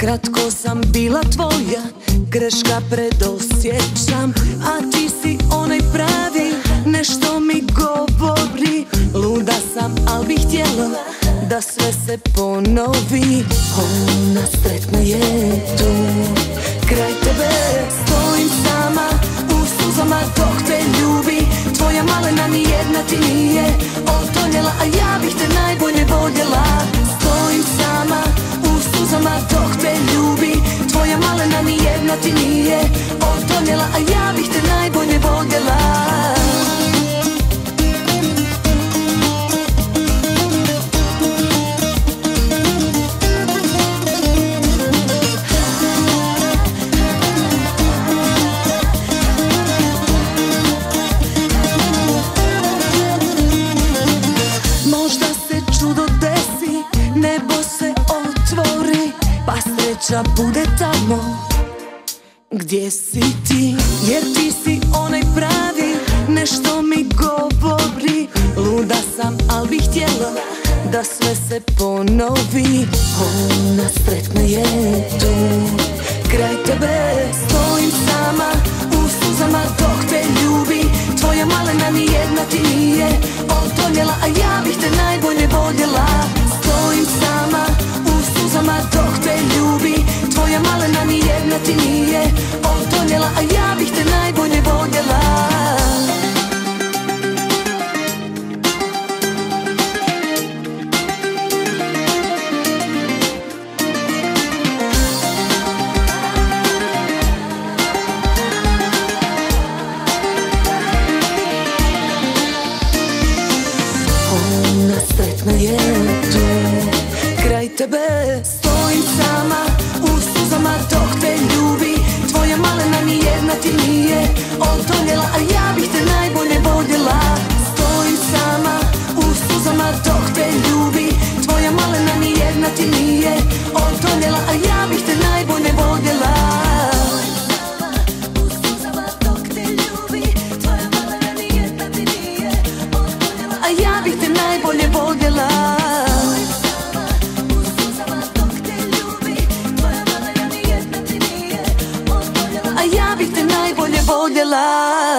Kratko sam bila tvoja, greška predosjećam, a ti si onaj pravi, nešto mi govori. Luda sam, al bih htjela da sve se ponovi. Ona sretna je tu, kraj tebe stojim sama, u suzama dok te ljubi. Tvoja malena nijedna ti nije otoljela, a ja bih te najbolje voljela. Stojim sama, u suzama dok te ljubi. Tvoja malena nijedna ti nije otoljela, a ja bih te najbolje voljela. Možda se čudo desi, nebo se otvori, pa sreća bude tamo gdje si ti. Jer ti si onaj pravi, nešto mi govori. Luda sam, al bih htjela da sve se ponovi. Ona sretna je tu, kraj tebe stojim sama, u suzama dok te ljubi. Tvoja malena nijedna ti nije otoljela, a ja bih te najbolje voljela. Stojim sama, u suzama dok te ljubi. Tvoja malena nijedna ti nije otoljela, a ja bih te najbolje voljela. Ona sretna je tu, kraj tebe stojim sama, u suzama dok te ljubi. Tvoja malena nijedna ti nije otoljela, a ja bih te najbolje voljela. Stojim sama, u suzama dok te ljubi. Tvoja malena nijedna ti nije otoljela, a ja bih te najbolje voljela. A ja bih te najbolje voljela. A ja bih te najbolje voljela.